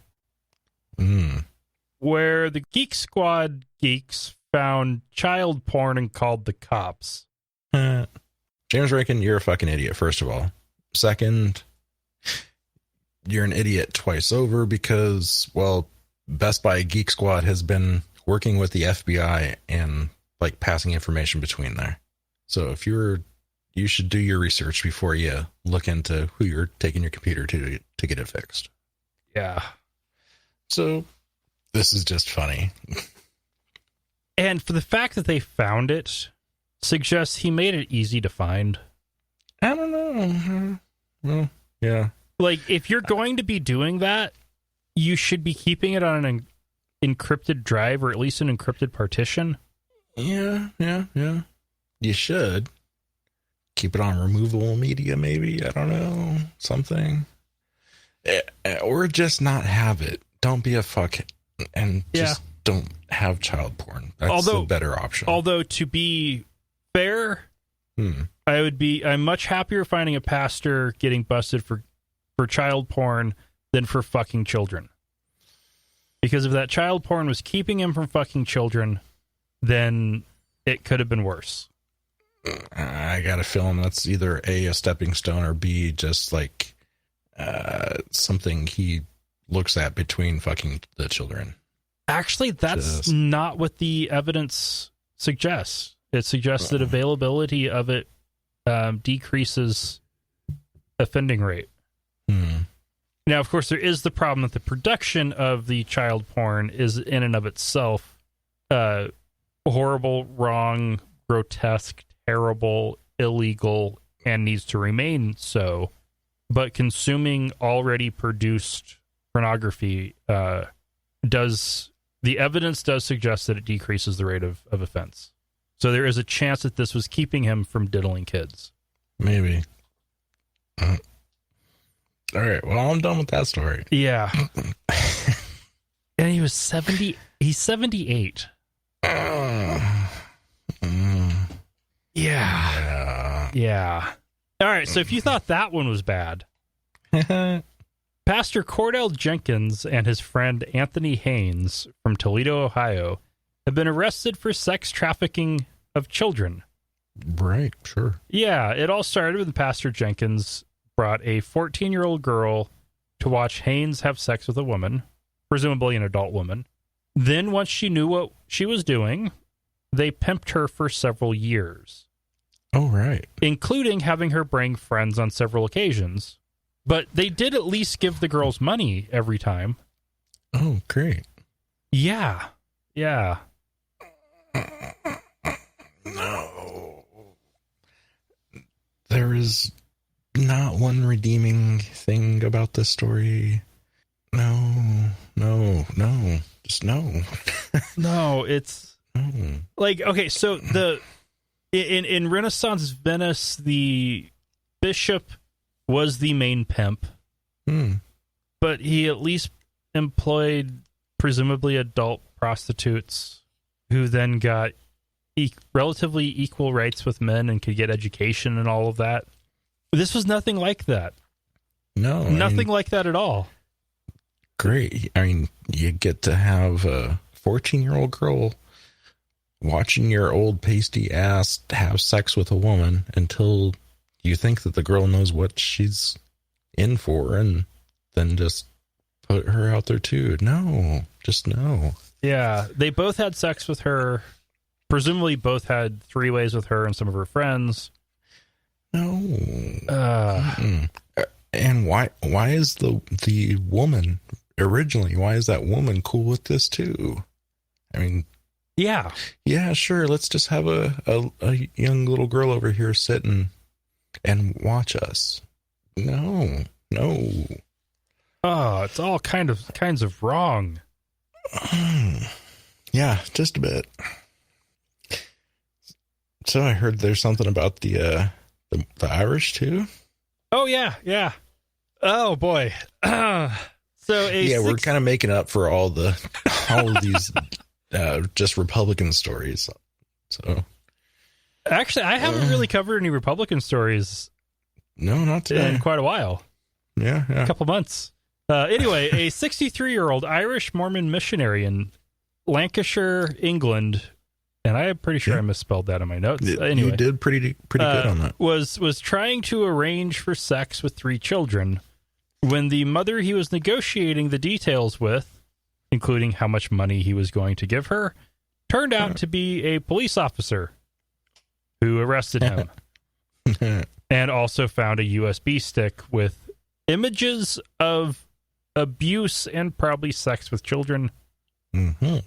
where the Geek Squad geeks found child porn and called the cops. James Rakin, you're a fucking idiot, first of all. Second, you're an idiot twice over because, well, Best Buy Geek Squad has been working with the FBI and like passing information between there. So if you should do your research before you look into who you're taking your computer to get it fixed. Yeah. So this is just funny. And for the fact that they found it suggests he made it easy to find. I don't know. Well, yeah. Like, if you're going to be doing that, you should be keeping it on an encrypted drive or at least an encrypted partition. Yeah. You should. Keep it on removable media, maybe. I don't know. Something. Or just not have it. Don't be a fuck and just don't have child porn. That's a better option. Although, to be fair, I'm much happier finding a pastor getting busted for child porn than for fucking children. Because if that child porn was keeping him from fucking children, then it could have been worse. I got a feeling that's either A, a stepping stone, or B, just like something he looks at between fucking the children. Actually, that's not what the evidence suggests. It suggests that availability of it decreases offending rate. Now, of course, there is the problem that the production of the child porn is in and of itself horrible, wrong, grotesque, terrible, illegal, and needs to remain so. But consuming already produced pornography the evidence does suggest that it decreases the rate of offense. So there is a chance that this was keeping him from diddling kids. Maybe. All right. Well, I'm done with that story. Yeah. And he was 70. He's 78. Yeah. All right. So if you thought that one was bad, Pastor Cordell Jenkins and his friend Anthony Haynes from Toledo, Ohio, have been arrested for sex trafficking of children. Right. Sure. Yeah. It all started when Pastor Jenkins brought a 14-year-old girl to watch Haynes have sex with a woman, presumably an adult woman. Then, once she knew what she was doing, they pimped her for several years. Oh, right. Including having her bring friends on several occasions. But they did at least give the girls money every time. Oh, great. Yeah. Yeah. No. There is not one redeeming thing about this story. No. Just no. No, it's like, okay, so in Renaissance Venice, the bishop was the main pimp, but he at least employed presumably adult prostitutes who then got relatively equal rights with men and could get education and all of that. This was nothing like that. No. Nothing like that at all. Great. I mean, you get to have a 14-year-old girl watching your old pasty ass have sex with a woman until you think that the girl knows what she's in for, and then just put her out there too. No, just no. Yeah, they both had sex with her. Presumably both had three-ways with her and some of her friends. No. And why is the woman originally, why is that woman cool with this too? I mean, yeah, sure. Let's just have a young little girl over here sitting and watch us. No. Oh, it's all kinds of wrong. Yeah, just a bit. So I heard there's something about the Irish too. Oh yeah. Oh boy. We're kind of making up for all of these just Republican stories. So actually, I haven't really covered any Republican stories. No, not today. In quite a while. Yeah. A couple months. Anyway, a 63-year-old Irish Mormon missionary in Lancashire, England, and I'm pretty sure I misspelled that in my notes. Anyway, you did pretty good on that. Was trying to arrange for sex with 3 children when the mother he was negotiating the details with, including how much money he was going to give her, turned out to be a police officer who arrested him and also found a USB stick with images of abuse and probably sex with children. Mm-hmm.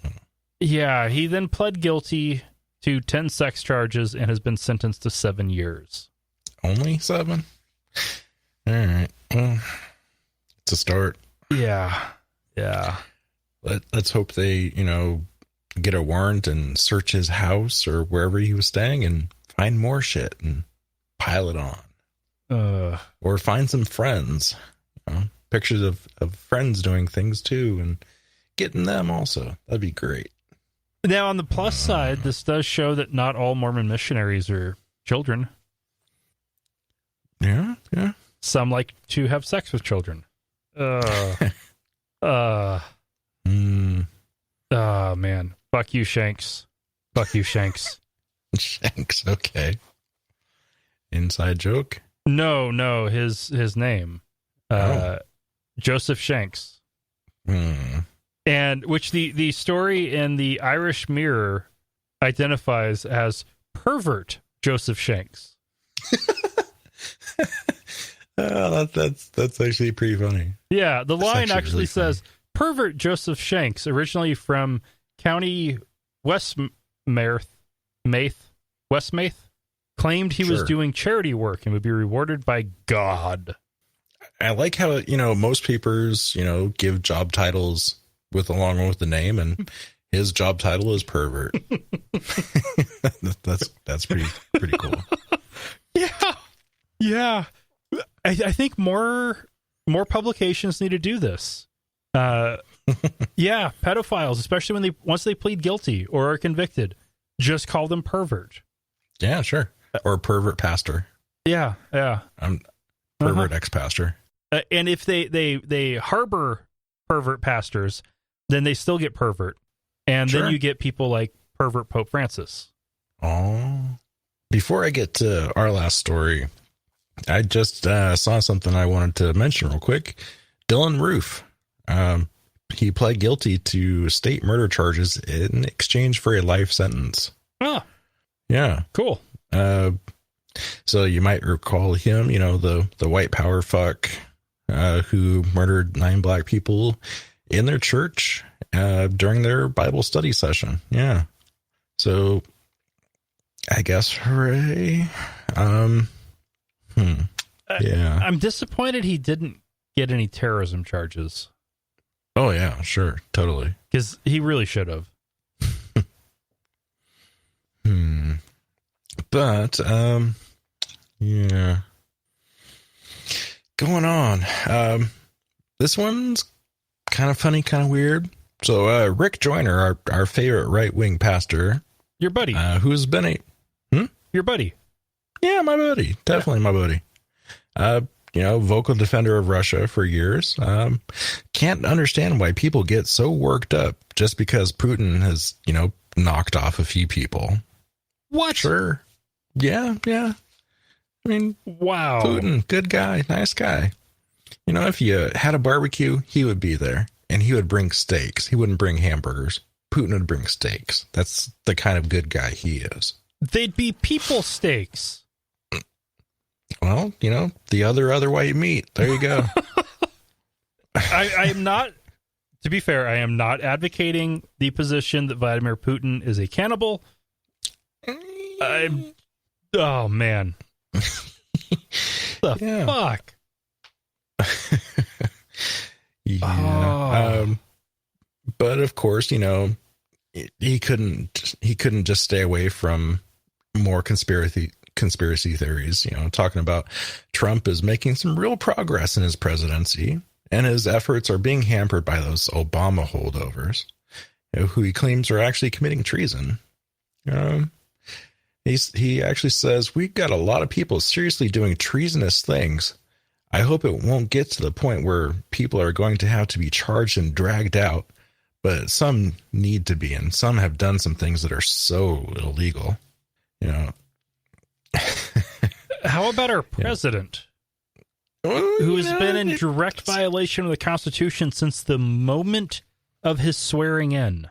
Yeah, he then pled guilty to 10 sex charges and has been sentenced to 7 years. Only 7? All right. Well, it's a start. Yeah. Let's hope they, get a warrant and search his house or wherever he was staying and find more shit and pile it on. Or find some friends. Pictures of friends doing things too and getting them also. That'd be great. Now, on the plus side, this does show that not all Mormon missionaries are children. Yeah. Some like to have sex with children. Oh, man. Fuck you, Shanks. Shanks, okay. Inside joke? No, his name. Joseph Shanks. And which the story in the Irish Mirror identifies as pervert Joseph Shanks. Oh, That's actually pretty funny. Yeah, the line actually really says, pervert Joseph Shanks, originally from County Westmeath, claimed he was doing charity work and would be rewarded by God. I like how, most papers, give job titles along with the name, and his job title is pervert. That's pretty cool. Yeah. I think more publications need to do this. Yeah, pedophiles, especially once they plead guilty or are convicted, just call them pervert. Yeah, sure. Or pervert pastor. Yeah. I'm pervert ex-pastor. And if they harbor pervert pastors, then they still get pervert. And then you get people like pervert Pope Francis. Oh. Before I get to our last story, I just saw something I wanted to mention real quick. Dylan Roof. He pled guilty to state murder charges in exchange for a life sentence. Oh. Yeah. Cool. So you might recall him, the white power fuck who murdered 9 black people in their church during their Bible study session. Yeah. So I guess hooray. Yeah. I'm disappointed he didn't get any terrorism charges. Oh yeah, sure. Totally. Because he really should have. But, yeah. Going on. This one's kind of funny, kind of weird. So, Rick Joyner, our favorite right-wing pastor. Your buddy. Who's been Your buddy. Yeah, my buddy. Definitely my buddy. Vocal defender of Russia for years. Can't understand why people get so worked up just because Putin has, knocked off a few people. What? Sure. Yeah. I mean, wow. Putin, good guy, nice guy. If you had a barbecue, he would be there, and he would bring steaks. He wouldn't bring hamburgers. Putin would bring steaks. That's the kind of good guy he is. They'd be people steaks. Well, the other white meat. There you go. I am not, to be fair, I am not advocating the position that Vladimir Putin is a cannibal. Oh, man. The fuck? Yeah. But of course, he couldn't just stay away from more conspiracy theories, talking about Trump is making some real progress in his presidency, and his efforts are being hampered by those Obama holdovers, who he claims are actually committing treason. He actually says, we've got a lot of people seriously doing treasonous things. I hope it won't get to the point where people are going to have to be charged and dragged out, but some need to be, and some have done some things that are so illegal. How about our president, who has been in direct violation of the Constitution since the moment of his swearing in?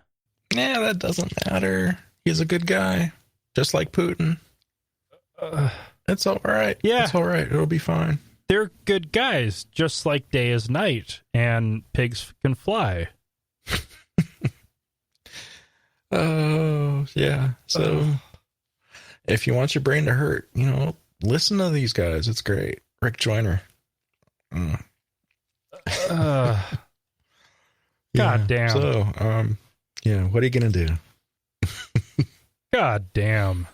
Yeah, that doesn't matter. He's a good guy, just like Putin. It's all right. Yeah. It's all right. It'll be fine. They're good guys, just like day is night, and pigs can fly. Oh, yeah. So if you want your brain to hurt, listen to these guys. It's great. Rick Joyner. God damn. So, what are you going to do? God damn.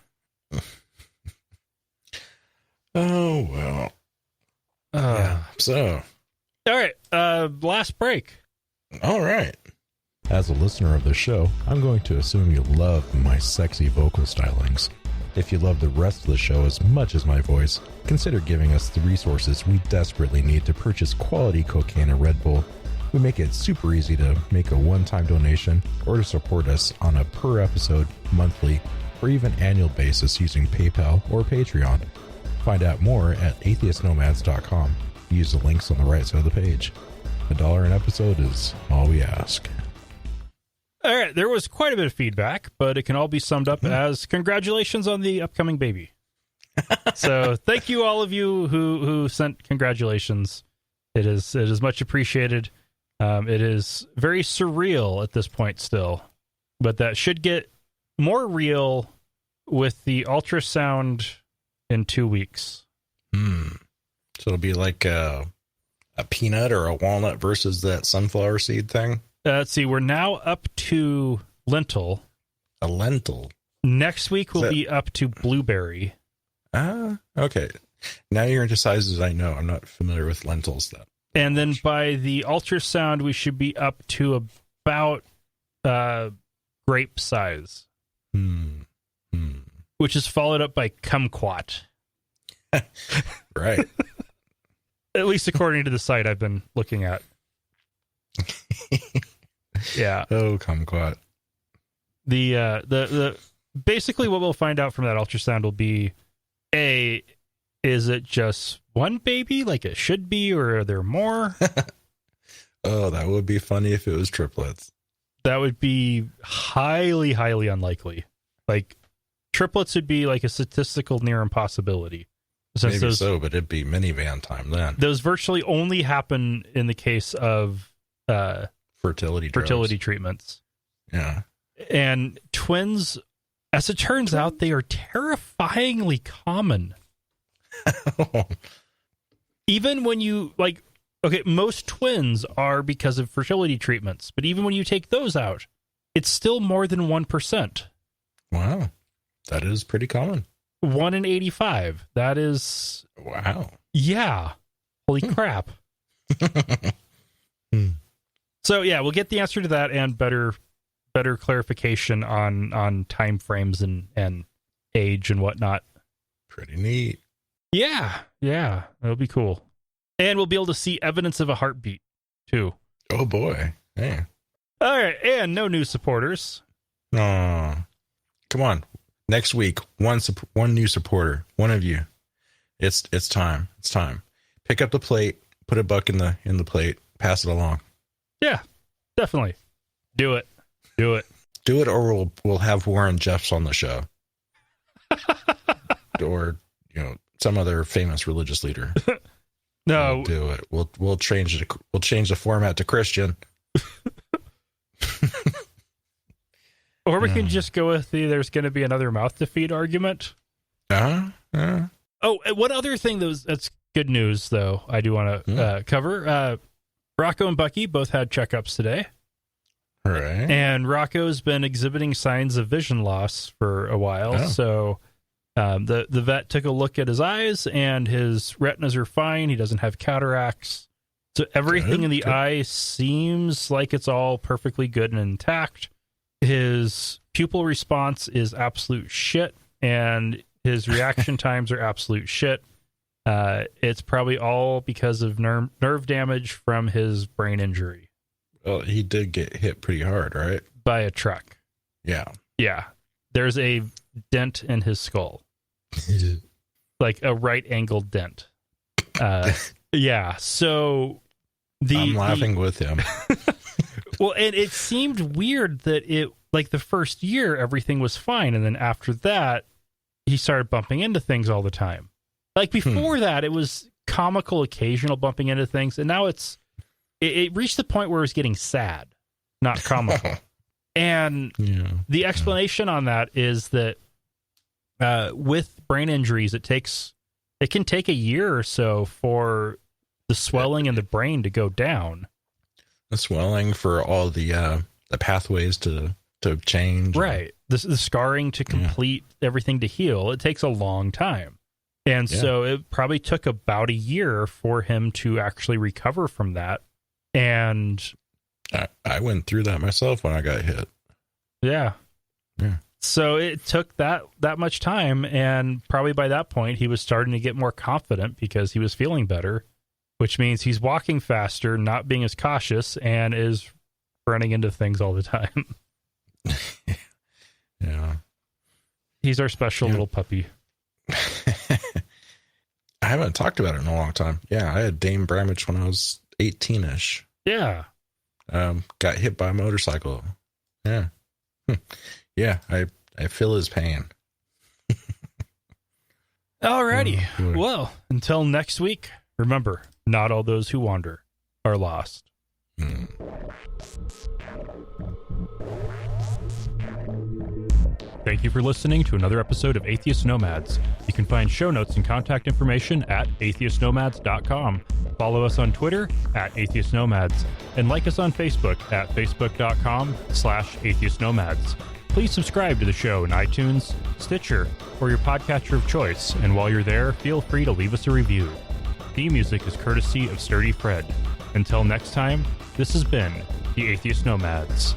Oh, well. So. All right. Last break. All right. As a listener of the show, I'm going to assume you love my sexy vocal stylings. If you love the rest of the show as much as my voice, consider giving us the resources we desperately need to purchase quality cocaine and Red Bull. We make it super easy to make a one-time donation or to support us on a per episode, monthly, or even annual basis using PayPal or Patreon. Find out more at atheistnomads.com. Use the links on the right side of the page. $1 an episode is all we ask. All right, there was quite a bit of feedback, but it can all be summed up as congratulations on the upcoming baby. So thank you all of you who sent congratulations. It is much appreciated. It is very surreal at this point still, but that should get more real with the ultrasound in 2 weeks. So it'll be like a peanut or a walnut versus that sunflower seed thing. Let's see. We're now up to lentil. A lentil. Next week we'll be up to blueberry. Okay. Now you're into sizes I know. I'm not familiar with lentils though. And then by the ultrasound, we should be up to about grape size, which is followed up by kumquat. Right. At least according to the site I've been looking at. Yeah. Oh, kumquat. The basically what we'll find out from that ultrasound will be, is it just one baby like it should be, or are there more? Oh, that would be funny if it was triplets. That would be highly, highly unlikely. Like, triplets would be like a statistical near impossibility. Since Maybe so, but it'd be minivan time then. Those virtually only happen in the case of fertility treatments. Yeah. And twins, as it turns out, they are terrifyingly common. Even when you, most twins are because of fertility treatments, but even when you take those out, it's still more than 1%. Wow. That is pretty common. 1 in 85. That is... Wow. Yeah. Holy crap. So, yeah, we'll get the answer to that and better clarification on time frames and age and whatnot. Pretty neat. Yeah. It'll be cool. And we'll be able to see evidence of a heartbeat, too. Oh, boy. Hey. All right, and no new supporters. Oh, come on. Next week, one new supporter, one of you. It's time. It's time. Pick up the plate, put a buck in the plate, pass it along. Yeah, definitely. Do it. Do it, or we'll have Warren Jeffs on the show. Or, some other famous religious leader. No, we'll do it. We'll change it. We'll change the format to Christian. Or we can just go with there's going to be another mouth to feed argument. Oh, one other thing that's good news, though, I do want to cover. Rocco and Bucky both had checkups today. Right. And Rocco's been exhibiting signs of vision loss for a while. Oh. So the vet took a look at his eyes, and his retinas are fine. He doesn't have cataracts. So everything in the eye seems like it's all perfectly good and intact. His pupil response is absolute shit, and his reaction times are absolute shit. It's probably all because of nerve damage from his brain injury. Well, he did get hit pretty hard, right? By a truck. Yeah. Yeah. There's a dent in his skull. Like a right angled dent. Yeah. So I'm laughing with him. Well, and it seemed weird that the first year, everything was fine. And then after that, he started bumping into things all the time. Like before that, it was comical, occasional bumping into things. And now it reached the point where it was getting sad, not comical. And the explanation on that is that with brain injuries, it can take a year or so for the swelling in the brain to go down. The swelling for all the pathways to change. Right. The scarring to complete everything to heal. It takes a long time. And so it probably took about a year for him to actually recover from that. And I went through that myself when I got hit. Yeah. So it took that much time, and probably by that point he was starting to get more confident because he was feeling better, which means he's walking faster, not being as cautious, and is running into things all the time. Yeah. He's our special little puppy. I haven't talked about it in a long time. Yeah, I had Dame Bramage when I was 18-ish. Yeah. Got hit by a motorcycle. Yeah. Yeah, I feel his pain. Alrighty. boy. Well, until next week, remember, not all those who wander are lost. Thank you for listening to another episode of Atheist Nomads. You can find show notes and contact information at atheistnomads.com. Follow us on Twitter at Atheist Nomads and like us on Facebook at facebook.com/Atheist Nomads. Please subscribe to the show in iTunes, Stitcher, or your podcatcher of choice. And while you're there, feel free to leave us a review. Theme music is courtesy of Sturdy Fred. Until next time, this has been the Atheist Nomads.